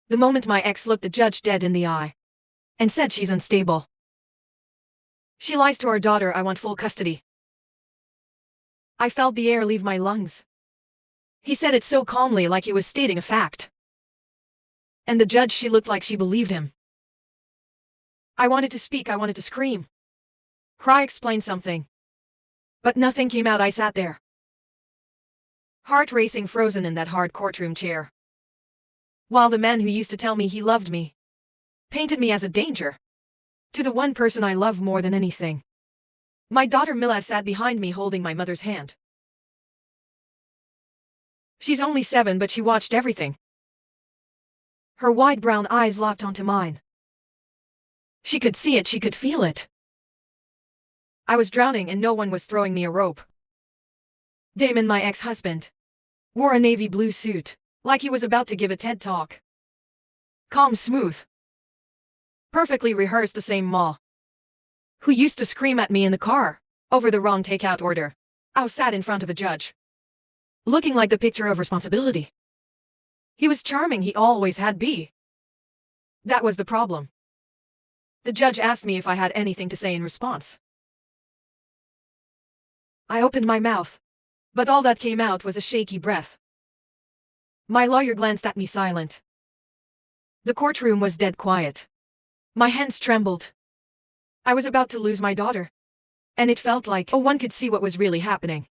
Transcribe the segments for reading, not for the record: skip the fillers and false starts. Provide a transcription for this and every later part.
The moment my ex looked the judge dead in the eye and said she's unstable. She lies to our daughter. I want full custody. I felt the air leave my lungs. He said it so calmly, like he was stating a fact. And the judge, she looked like she believed him. I wanted to speak, I wanted to scream, cry, explain something. But nothing came out. I sat there, heart racing, frozen in that hard courtroom chair, while the man who used to tell me he loved me painted me as a danger to the one person I love more than anything. My daughter Mila sat behind me holding my mother's hand. She's only 7, but she watched everything. Her wide brown eyes locked onto mine. She could see it, she could feel it. I was drowning and no one was throwing me a rope. Damon, my ex-husband, wore a navy blue suit, like he was about to give a TED talk. Calm, smooth, perfectly rehearsed, the same Ma who used to scream at me in the car over the wrong takeout order. I sat in front of a judge, looking like the picture of responsibility. He was charming, he always had been. That was the problem. The judge asked me if I had anything to say in response. I opened my mouth, but all that came out was a shaky breath. My lawyer glanced at me, silent. The courtroom was dead quiet. My hands trembled. I was about to lose my daughter, and it felt like one could see what was really happening.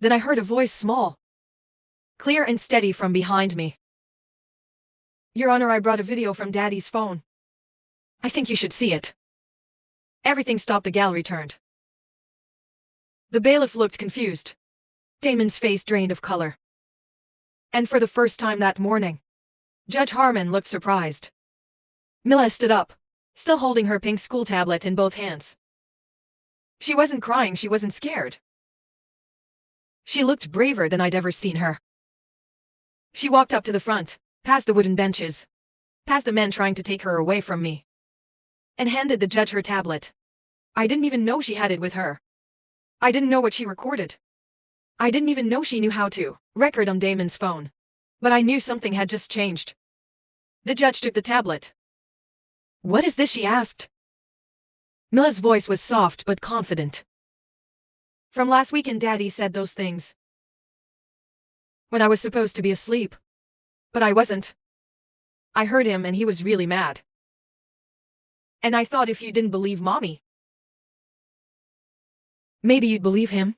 Then I heard a voice, small, clear and steady, from behind me. Your Honor, I brought a video from Daddy's phone. I think you should see it. Everything stopped. The gallery turned. The bailiff looked confused. Damon's face drained of color. And for the first time that morning, Judge Harmon looked surprised. Mila stood up, still holding her pink school tablet in both hands. She wasn't crying, she wasn't scared. She looked braver than I'd ever seen her. She walked up to the front, past the wooden benches, past the men trying to take her away from me, and handed the judge her tablet. I didn't even know she had it with her. I didn't know what she recorded. I didn't even know she knew how to record on Damon's phone. But I knew something had just changed. The judge took the tablet. What is this? She asked. Mila's voice was soft but confident. From last weekend, Daddy said those things when I was supposed to be asleep. But I wasn't. I heard him and he was really mad. And I thought, if you didn't believe Mommy, maybe you'd believe him.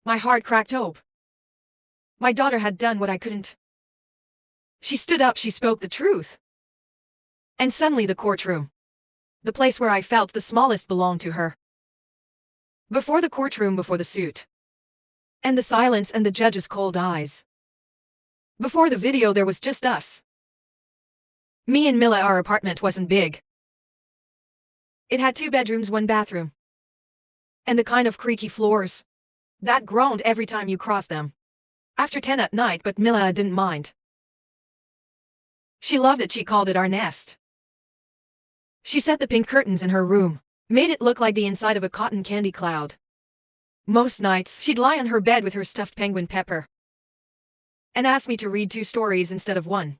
My heart cracked open. My daughter had done what I couldn't. She stood up, she spoke the truth. And suddenly the courtroom, the place where I felt the smallest, belonged to her. Before the courtroom, before the suit, and the silence and the judge's cold eyes. Before the video, there was just us. Me and Mila. Our apartment wasn't big. It had 2 bedrooms, 1 bathroom. And the kind of creaky floors that groaned every time you crossed them. After 10 at night, but Mila didn't mind. She loved it, she called it our nest. She set the pink curtains in her room, made it look like the inside of a cotton candy cloud. Most nights, she'd lie on her bed with her stuffed penguin Pepper and ask me to read 2 stories instead of 1.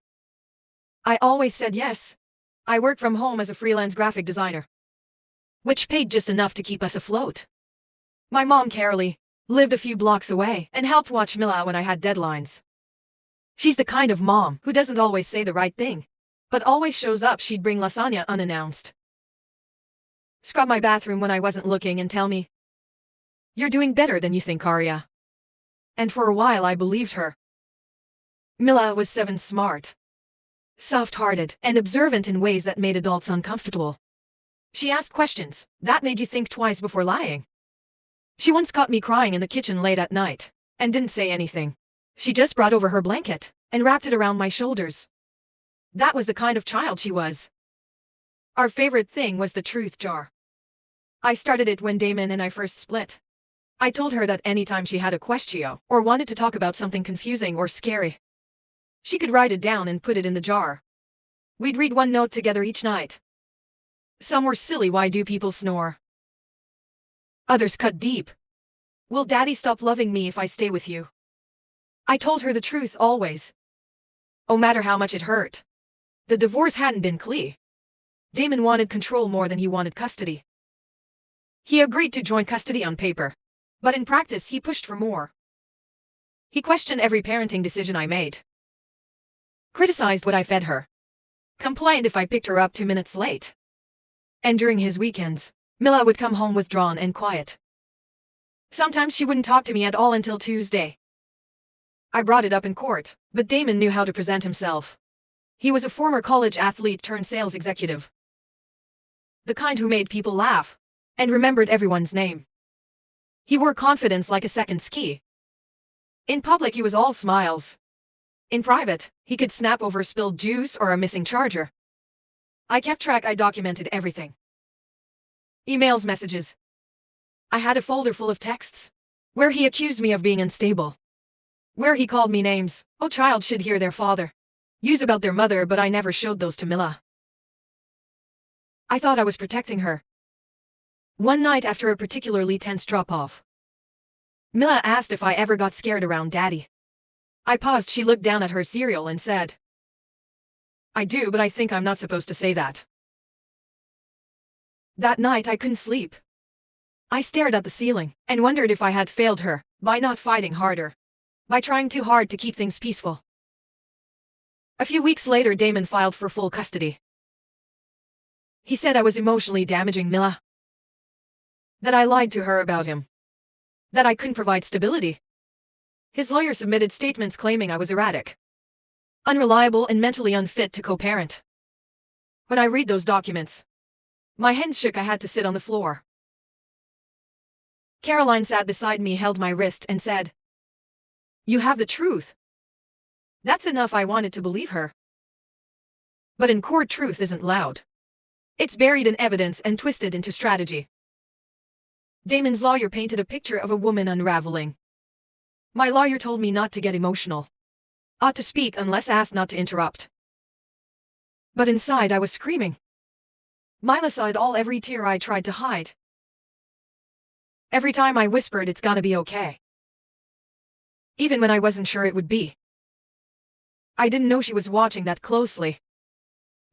I always said yes. I worked from home as a freelance graphic designer, which paid just enough to keep us afloat. My mom, Carolee, lived a few blocks away and helped watch Mila when I had deadlines. She's the kind of mom who doesn't always say the right thing, but always shows up. She'd bring lasagna unannounced, scrub my bathroom when I wasn't looking, and tell me, "You're doing better than you think, Arya." And for a while I believed her. Mila was 7, smart, soft-hearted, and observant in ways that made adults uncomfortable. She asked questions that made you think twice before lying. She once caught me crying in the kitchen late at night and didn't say anything. She just brought over her blanket and wrapped it around my shoulders. That was the kind of child she was. Our favorite thing was the truth jar. I started it when Damon and I first split. I told her that anytime she had a question or wanted to talk about something confusing or scary, she could write it down and put it in the jar. We'd read 1 note together each night. Some were silly. Why do people snore? Others cut deep. Will Daddy stop loving me if I stay with you? I told her the truth always. no matter how much it hurt. The divorce hadn't been clear. Damon wanted control more than he wanted custody. He agreed to joint custody on paper, but in practice he pushed for more. He questioned every parenting decision I made, criticized what I fed her, complained if I picked her up 2 minutes late. And during his weekends, Mila would come home withdrawn and quiet. Sometimes she wouldn't talk to me at all until Tuesday. I brought it up in court, but Damon knew how to present himself. He was a former college athlete turned sales executive. The kind who made people laugh and remembered everyone's name. He wore confidence like a second ski. In public he was all smiles. In private, he could snap over spilled juice or a missing charger. I kept track, I documented everything. Emails, messages. I had a folder full of texts, where he accused me of being unstable, where he called me names, oh child should hear their father, use about their mother, but I never showed those to Mila. I thought I was protecting her. One night after a particularly tense drop-off, Mila asked if I ever got scared around Daddy. I paused, she looked down at her cereal and said, I do, but I think I'm not supposed to say that. That night I couldn't sleep. I stared at the ceiling and wondered if I had failed her by not fighting harder, by trying too hard to keep things peaceful. A few weeks later, Damon filed for full custody. He said I was emotionally damaging Mila, that I lied to her about him, that I couldn't provide stability. His lawyer submitted statements claiming I was erratic, unreliable, and mentally unfit to co-parent. When I read those documents, my hands shook. I had to sit on the floor. Caroline sat beside me, held my wrist, and said, You have the truth. That's enough. I wanted to believe her. But in court, truth isn't loud. It's buried in evidence and twisted into strategy. Damon's lawyer painted a picture of a woman unraveling. My lawyer told me not to get emotional, ought to speak unless asked, not to interrupt. But inside I was screaming. Mila saw it all, every tear I tried to hide. Every time I whispered, it's gonna be okay. Even when I wasn't sure it would be. I didn't know she was watching that closely.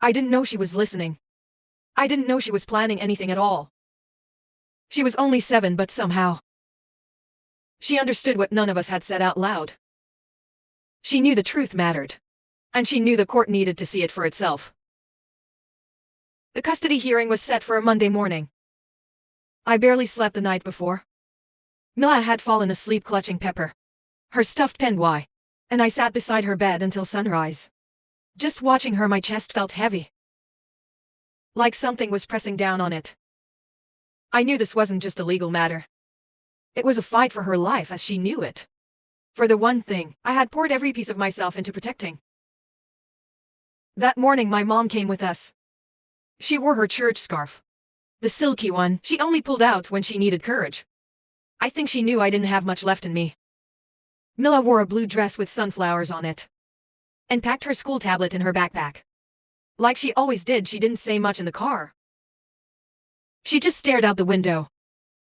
I didn't know she was listening. I didn't know she was planning anything at all. She was only 7, but somehow she understood what none of us had said out loud. She knew the truth mattered, and she knew the court needed to see it for itself. The custody hearing was set for a Monday morning. I barely slept the night before. Mila had fallen asleep clutching Pepper, her stuffed penguin, and I sat beside her bed until sunrise. Just watching her, my chest felt heavy, like something was pressing down on it. I knew this wasn't just a legal matter. It was a fight for her life as she knew it. For the one thing I had poured every piece of myself into protecting. That morning my mom came with us. She wore her church scarf, the silky one she only pulled out when she needed courage. I think she knew I didn't have much left in me. Mila wore a blue dress with sunflowers on it, and packed her school tablet in her backpack. Like she always did, she didn't say much in the car. She just stared out the window,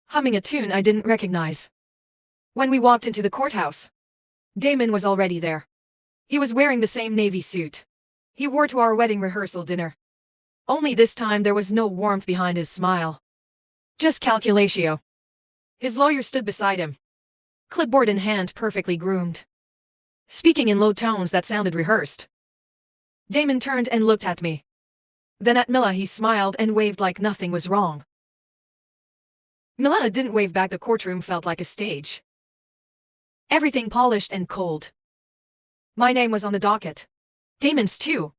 humming a tune I didn't recognize. When we walked into the courthouse, Damon was already there. He was wearing the same navy suit he wore to our wedding rehearsal dinner. Only this time there was no warmth behind his smile, just calculatio. His lawyer stood beside him, clipboard in hand, perfectly groomed, speaking in low tones that sounded rehearsed. Damon turned and looked at me. Then at Mila he smiled and waved like nothing was wrong. Mila didn't wave back. The courtroom felt like a stage. Everything polished and cold. My name was on the docket. Damon's too.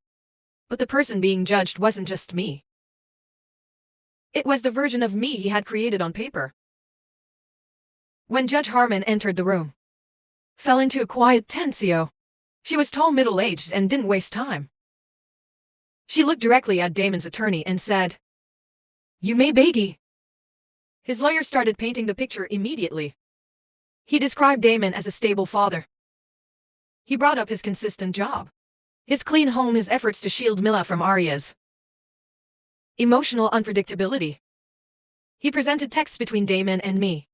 But the person being judged wasn't just me. It was the version of me he had created on paper. When Judge Harmon entered the room, fell into a quiet tensio. She was tall, middle-aged, and didn't waste time. She looked directly at Damon's attorney and said, "You may begin." His lawyer started painting the picture immediately. He described Damon as a stable father. He brought up his consistent job, his clean home, his efforts to shield Mila from Arya's emotional unpredictability. He presented texts between Damon and me,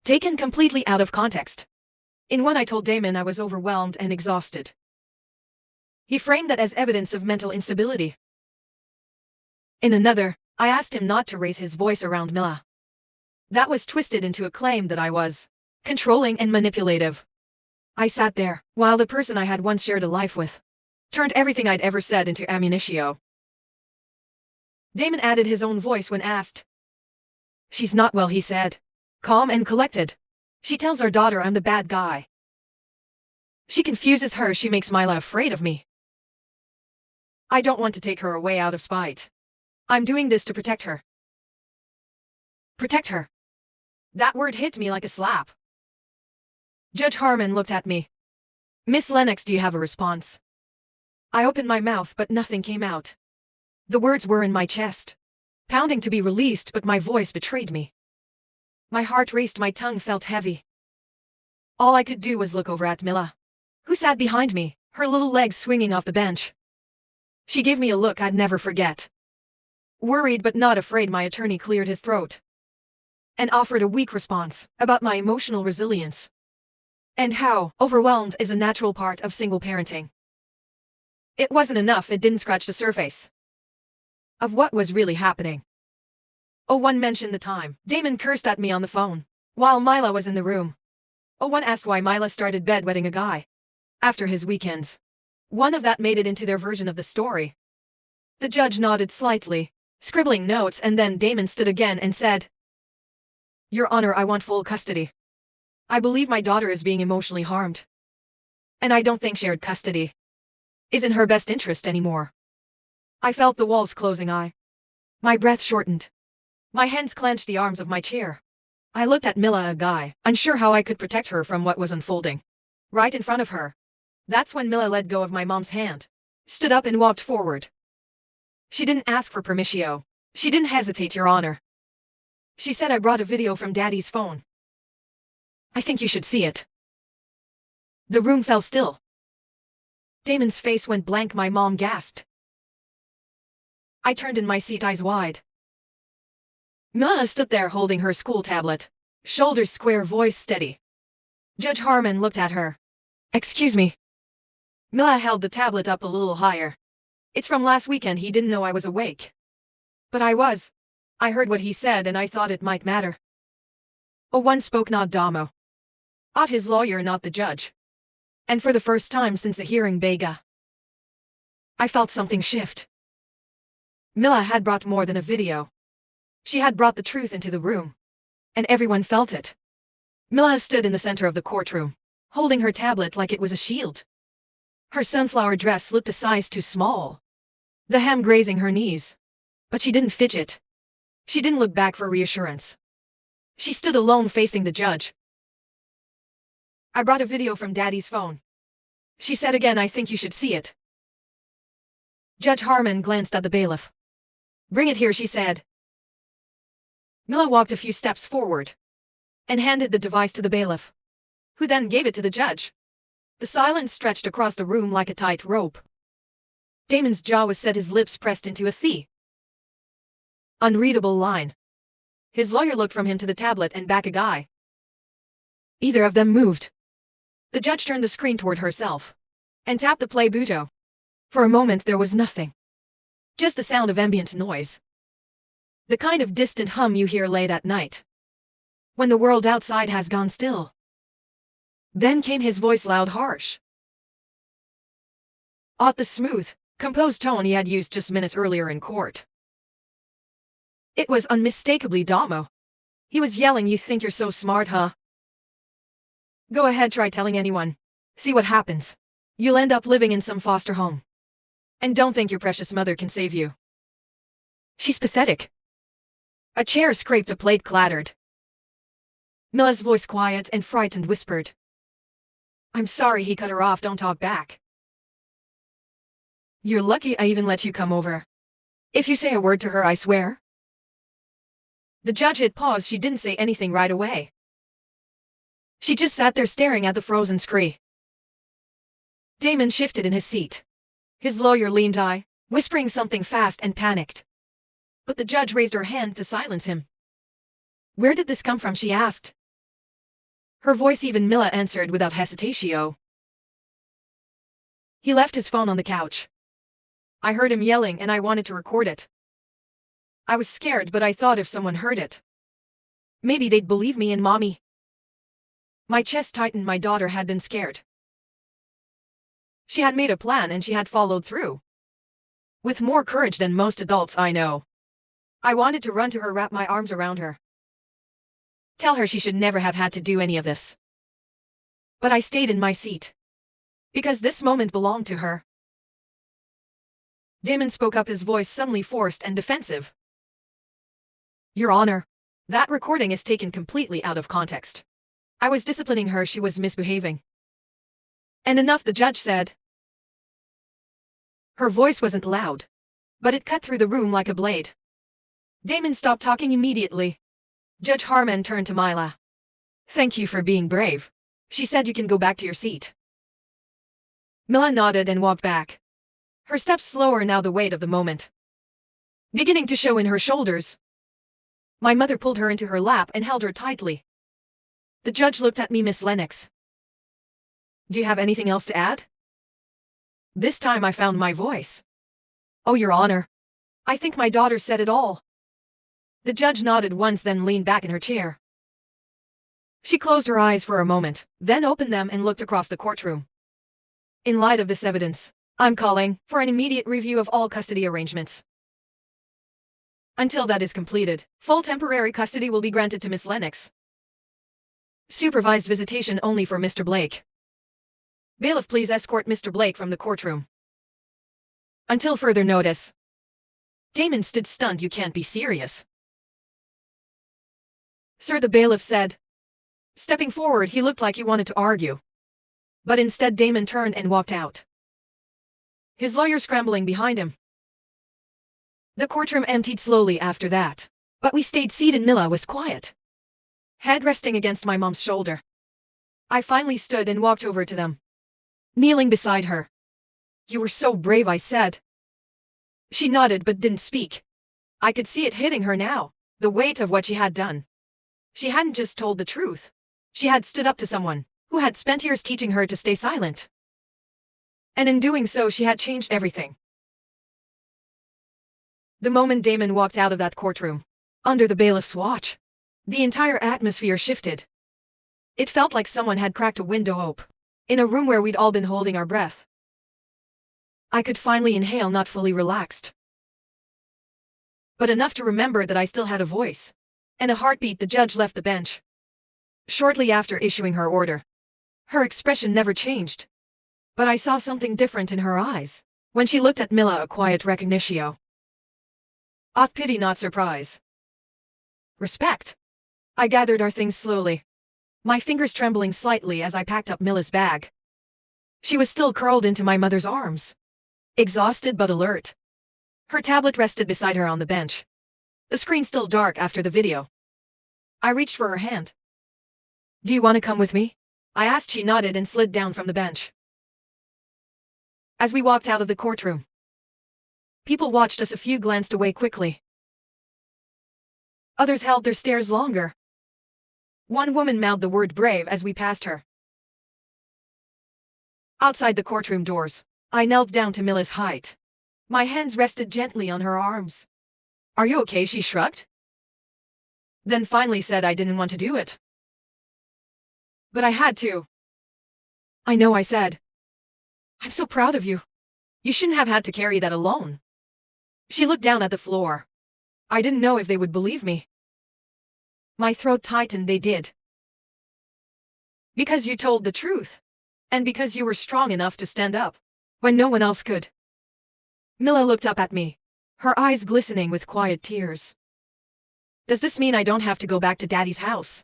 taken completely out of context. In one I told Damon I was overwhelmed and exhausted. He framed that as evidence of mental instability. In another, I asked him not to raise his voice around Mila. That was twisted into a claim that I was controlling and manipulative. I sat there, while the person I had once shared a life with turned everything I'd ever said into ammunitio. Damon added his own voice when asked. She's not well, he said. Calm and collected. She tells our daughter I'm the bad guy. She confuses her, she makes Mila afraid of me. I don't want to take her away out of spite. I'm doing this to protect her. Protect her. That word hit me like a slap. Judge Harmon looked at me. Miss Lennox, do you have a response? I opened my mouth, but nothing came out. The words were in my chest, pounding to be released, but my voice betrayed me. My heart raced, my tongue felt heavy. All I could do was look over at Mila, who sat behind me, her little legs swinging off the bench. She gave me a look I'd never forget. Worried but not afraid, my attorney cleared his throat and offered a weak response about my emotional resilience and how overwhelmed is a natural part of single parenting. It wasn't enough, it didn't scratch the surface of what was really happening. One mentioned the time Damon cursed at me on the phone while Mila was in the room. One asked why Mila started bedwetting a guy after his weekends. One of that made it into their version of the story. The judge nodded slightly, scribbling notes, and then Damon stood again and said, Your Honor, I want full custody. I believe my daughter is being emotionally harmed. And I don't think shared custody is in her best interest anymore. I felt the walls closing. My breath shortened. My hands clenched the arms of my chair. I looked at Mila, a guy, unsure how I could protect her from what was unfolding right in front of her. That's when Mila let go of my mom's hand, stood up and walked forward. She didn't ask for permission. She didn't hesitate, Your Honor. She said, I brought a video from Daddy's phone. I think you should see it. The room fell still. Damon's face went blank, my mom gasped. I turned in my seat, eyes wide. Mila stood there holding her school tablet, shoulders square, voice steady. Judge Harmon looked at her. Excuse me. Mila held the tablet up a little higher. It's from last weekend. He didn't know I was awake. But I was. I heard what he said and I thought it might matter. One spoke, not Damo. His lawyer, not the judge. And for the first time since the hearing, Bega, I felt something shift. Mila had brought more than a video. She had brought the truth into the room. And everyone felt it. Mila stood in the center of the courtroom, holding her tablet like it was a shield. Her sunflower dress looked a size too small, the hem grazing her knees. But she didn't fidget. She didn't look back for reassurance. She stood alone facing the judge. I brought a video from Daddy's phone. She said again, I think you should see it. Judge Harmon glanced at the bailiff. Bring it here, she said. Mila walked a few steps forward and handed the device to the bailiff, who then gave it to the judge. The silence stretched across the room like a tight rope. Damon's jaw was set, his lips pressed into a unreadable line. His lawyer looked from him to the tablet and back a guy. Either of them moved. The judge turned the screen toward herself and tapped the play button. For a moment there was nothing. Just a sound of ambient noise. The kind of distant hum you hear late at night, when the world outside has gone still. Then came his voice, loud, harsh. The smooth, composed tone he had used just minutes earlier in court. It was unmistakably Damo. He was yelling, you think you're so smart, huh? Go ahead, try telling anyone. See what happens. You'll end up living in some foster home. And don't think your precious mother can save you. She's pathetic. A chair scraped, a plate clattered. Mila's voice, quiet and frightened, whispered. I'm sorry, he cut her off, don't talk back. You're lucky I even let you come over. If you say a word to her, I swear. The judge hit pause. She didn't say anything right away. She just sat there staring at the frozen screen. Damon shifted in his seat. His lawyer leaned, whispering something fast and panicked. But the judge raised her hand to silence him. Where did this come from, she asked. Her voice, even Mila answered without hesitatio. He left his phone on the couch. I heard him yelling and I wanted to record it. I was scared, but I thought if someone heard it, maybe they'd believe me and Mommy. My chest tightened. My daughter had been scared. She had made a plan and she had followed through. With more courage than most adults I know. I wanted to run to her, wrap my arms around her. Tell her she should never have had to do any of this. But I stayed in my seat. Because this moment belonged to her. Damon spoke up, his voice suddenly forced and defensive. Your Honor, that recording is taken completely out of context. I was disciplining her, she was misbehaving. And enough, the judge said. Her voice wasn't loud, but it cut through the room like a blade. Damon stopped talking immediately. Judge Harmon turned to Mila. Thank you for being brave. She said you can go back to your seat. Mila nodded and walked back. Her steps slower now, the weight of the moment beginning to show in her shoulders. My mother pulled her into her lap and held her tightly. The judge looked at me. Miss Lennox, do you have anything else to add? This time I found my voice. Oh, Your Honor, I think my daughter said it all. The judge nodded once, then leaned back in her chair. She closed her eyes for a moment, then opened them and looked across the courtroom. In light of this evidence, I'm calling for an immediate review of all custody arrangements. Until that is completed, full temporary custody will be granted to Miss Lennox. Supervised visitation only for Mr. Blake. Bailiff, please escort Mr. Blake from the courtroom. Until further notice. Damon stood stunned. You can't be serious. Sir, the bailiff said. Stepping forward, he looked like he wanted to argue. But instead Damon turned and walked out. His lawyer scrambling behind him. The courtroom emptied slowly after that. But we stayed seated. Mila was quiet, head resting against my mom's shoulder. I finally stood and walked over to them, kneeling beside her. You were so brave, I said. She nodded but didn't speak. I could see it hitting her now, the weight of what she had done. She hadn't just told the truth. She had stood up to someone who had spent years teaching her to stay silent. And in doing so, she had changed everything. The moment Damon walked out of that courtroom, under the bailiff's watch, the entire atmosphere shifted. It felt like someone had cracked a window open in a room where we'd all been holding our breath. I could finally inhale, not fully relaxed, but enough to remember that I still had a voice and a heartbeat. The judge left the bench shortly after issuing her order. Her expression never changed, but I saw something different in her eyes when she looked at Mila, a quiet recognition. Not pity, not surprise. Respect. I gathered our things slowly, my fingers trembling slightly as I packed up Mila's bag. She was still curled into my mother's arms, exhausted but alert. Her tablet rested beside her on the bench, the screen still dark after the video. I reached for her hand. Do you want to come with me? I asked. She nodded and slid down from the bench. As we walked out of the courtroom, people watched us. A few glanced away quickly. Others held their stares longer. One woman mouthed the word brave as we passed her. Outside the courtroom doors, I knelt down to Mila's height. My hands rested gently on her arms. Are you okay? She shrugged. Then finally said I didn't want to do it. But I had to. I know, I said. I'm so proud of you. You shouldn't have had to carry that alone. She looked down at the floor. I didn't know if they would believe me. My throat tightened. They did. Because you told the truth. And because you were strong enough to stand up when no one else could. Mila looked up at me, her eyes glistening with quiet tears. Does this mean I don't have to go back to Daddy's house?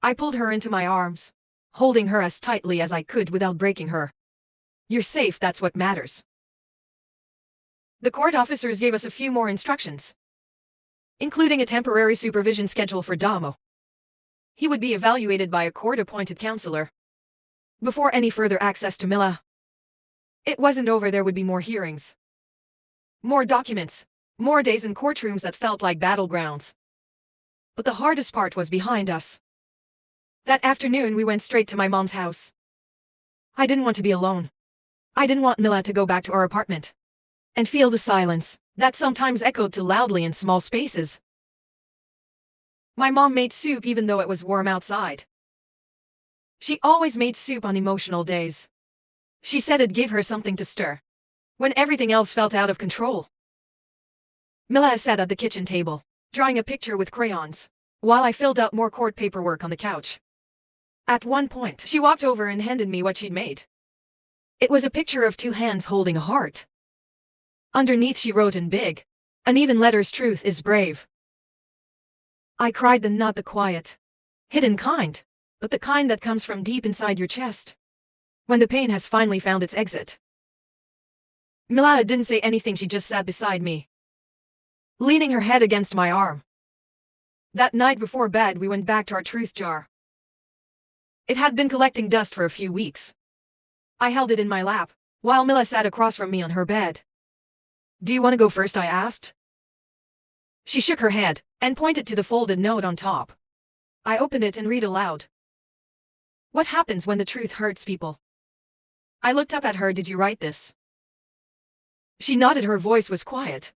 I pulled her into my arms, holding her as tightly as I could without breaking her. You're safe, that's what matters. The court officers gave us a few more instructions, including a temporary supervision schedule for Damo. He would be evaluated by a court-appointed counselor before any further access to Mila. It wasn't over. There would be more hearings, more documents, more days in courtrooms that felt like battlegrounds. But the hardest part was behind us. That afternoon we went straight to my mom's house. I didn't want to be alone. I didn't want Mila to go back to our apartment and feel the silence that sometimes echoed too loudly in small spaces. My mom made soup even though it was warm outside. She always made soup on emotional days. She said it gave her something to stir when everything else felt out of control. Mila sat at the kitchen table, drawing a picture with crayons, while I filled out more court paperwork on the couch. At one point, she walked over and handed me what she'd made. It was a picture of two hands holding a heart. Underneath she wrote in big, uneven letters, "Truth is brave." I cried, then not the quiet, hidden kind, but the kind that comes from deep inside your chest, when the pain has finally found its exit. Mila didn't say anything, she just sat beside me, leaning her head against my arm. That night before bed we went back to our truth jar. It had been collecting dust for a few weeks. I held it in my lap, while Mila sat across from me on her bed. "Do you want to go first?" I asked. She shook her head and pointed to the folded note on top. I opened it and read aloud. "What happens when the truth hurts people?" I looked up at her. "Did you write this?" She nodded, her voice was quiet.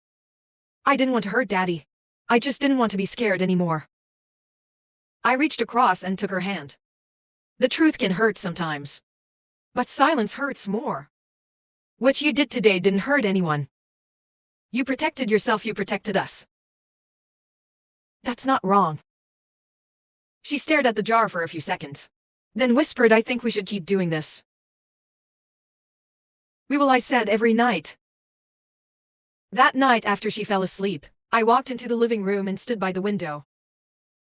"I didn't want to hurt Daddy. I just didn't want to be scared anymore." I reached across and took her hand. "The truth can hurt sometimes, but silence hurts more. What you did today didn't hurt anyone. You protected yourself, you protected us. That's not wrong." She stared at the jar for a few seconds, then whispered, "I think we should keep doing this." "We will," I said, "every night." That night after she fell asleep, I walked into the living room and stood by the window.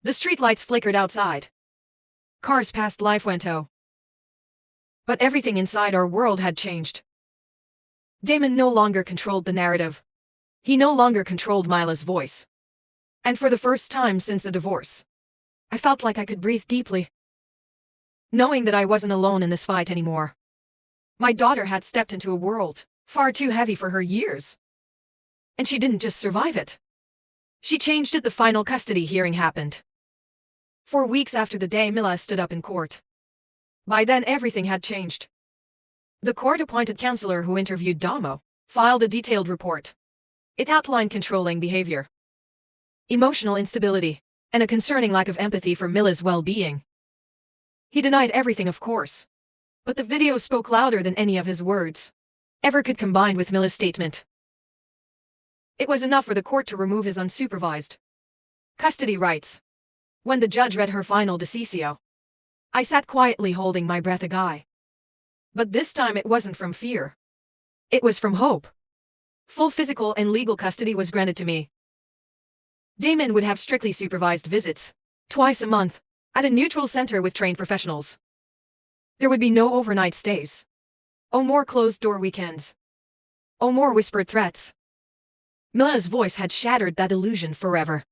The streetlights flickered outside. Cars passed, life went on. But everything inside our world had changed. Damon no longer controlled the narrative. He no longer controlled Mila's voice. And for the first time since the divorce, I felt like I could breathe deeply, knowing that I wasn't alone in this fight anymore. My daughter had stepped into a world far too heavy for her years. And she didn't just survive it. She changed it. The final custody hearing happened 4 weeks after the day Mila stood up in court. By then everything had changed. The court-appointed counselor who interviewed Damo filed a detailed report. It outlined controlling behavior, emotional instability, and a concerning lack of empathy for Mila's well-being. He denied everything, of course, but the video spoke louder than any of his words ever could, combined with Mila's statement. It was enough for the court to remove his unsupervised custody rights. When the judge read her final decisio, I sat quietly holding my breath, a guy. But this time it wasn't from fear. It was from hope. Full physical and legal custody was granted to me. Damon would have strictly supervised visits, twice a month, at a neutral center with trained professionals. There would be no overnight stays. Oh, more closed-door weekends. Oh, more whispered threats. Mila's voice had shattered that illusion forever.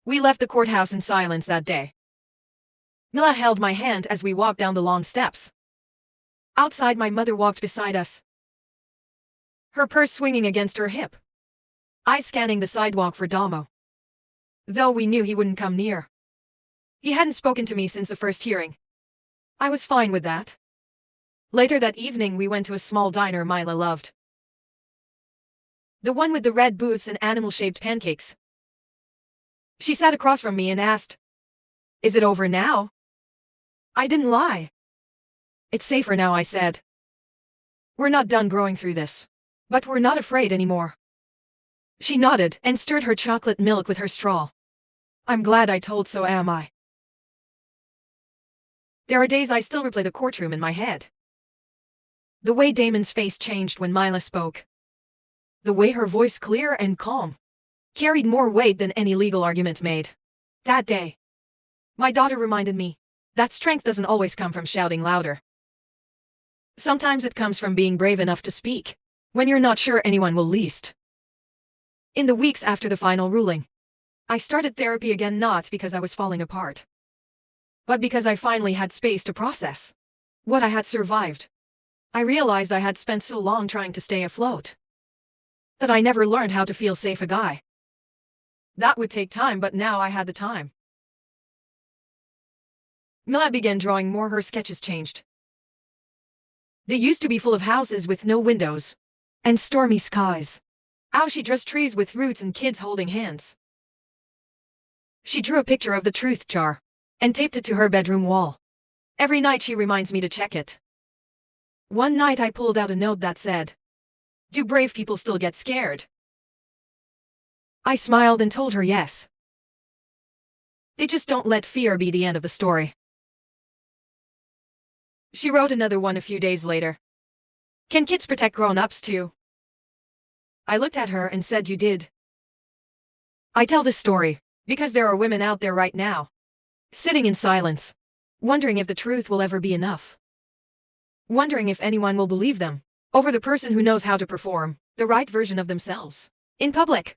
We left the courthouse in silence that day. Mila held my hand as we walked down the long steps. Outside, my mother walked beside us, her purse swinging against her hip. I scanning the sidewalk for Damo, though we knew he wouldn't come near. He hadn't spoken to me since the first hearing. I was fine with that. Later that evening we went to a small diner Mila loved. The one with the red booths and animal-shaped pancakes. She sat across from me and asked, "Is it over now?" I didn't lie. "It's safer now," I said. "We're not done growing through this, but we're not afraid anymore." She nodded and stirred her chocolate milk with her straw. "I'm glad I told, so am I." There are days I still replay the courtroom in my head. The way Damon's face changed when Mila spoke. The way her voice, clear and calm, carried more weight than any legal argument made. That day, my daughter reminded me that strength doesn't always come from shouting louder. Sometimes it comes from being brave enough to speak when you're not sure anyone will listen. In the weeks after the final ruling, I started therapy again, not because I was falling apart, but because I finally had space to process what I had survived. I realized I had spent so long trying to stay afloat that I never learned how to feel safe, a guy. That would take time, but now I had the time. Mila began drawing more, her sketches changed. They used to be full of houses with no windows and stormy skies. How she dressed trees with roots and kids holding hands. She drew a picture of the truth jar and taped it to her bedroom wall. Every night she reminds me to check it. One night I pulled out a note that said, "Do brave people still get scared?" I smiled and told her yes. They just don't let fear be the end of the story. She wrote another one a few days later. "Can kids protect grown-ups too?" I looked at her and said, "You did." I tell this story because there are women out there right now, sitting in silence, wondering if the truth will ever be enough. Wondering if anyone will believe them over the person who knows how to perform the right version of themselves in public.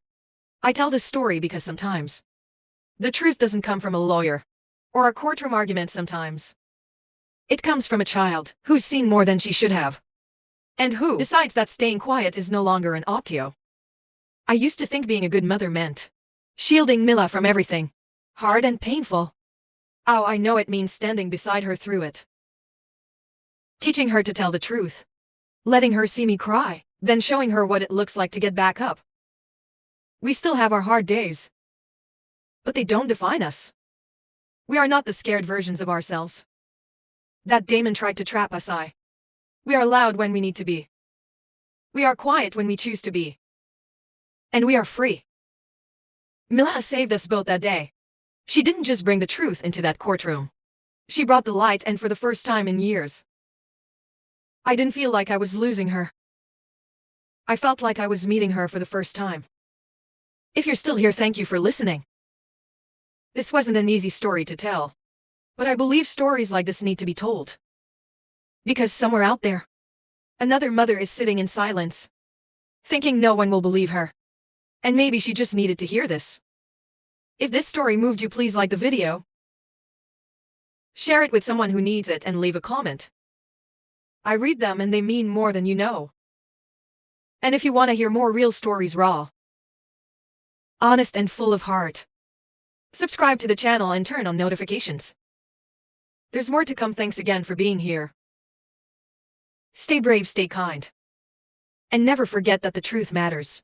I tell this story because sometimes the truth doesn't come from a lawyer or a courtroom argument sometimes. It comes from a child who's seen more than she should have and who decides that staying quiet is no longer an optio. I used to think being a good mother meant shielding Mila from everything hard and painful. Oh, I know it means standing beside her through it. Teaching her to tell the truth. Letting her see me cry, then showing her what it looks like to get back up. We still have our hard days, but they don't define us. We are not the scared versions of ourselves that Damon tried to trap us in. We are loud when we need to be. We are quiet when we choose to be. And we are free. Mila saved us both that day. She didn't just bring the truth into that courtroom. She brought the light, and for the first time in years, I didn't feel like I was losing her. I felt like I was meeting her for the first time. If you're still here, thank you for listening. This wasn't an easy story to tell, but I believe stories like this need to be told. Because somewhere out there, another mother is sitting in silence, thinking no one will believe her. And maybe she just needed to hear this. If this story moved you, please like the video, share it with someone who needs it, and leave a comment. I read them and they mean more than you know. And if you want to hear more real stories, raw, honest and full of heart, subscribe to the channel and turn on notifications. There's more to come. Thanks again for being here. Stay brave, stay kind, and never forget that the truth matters.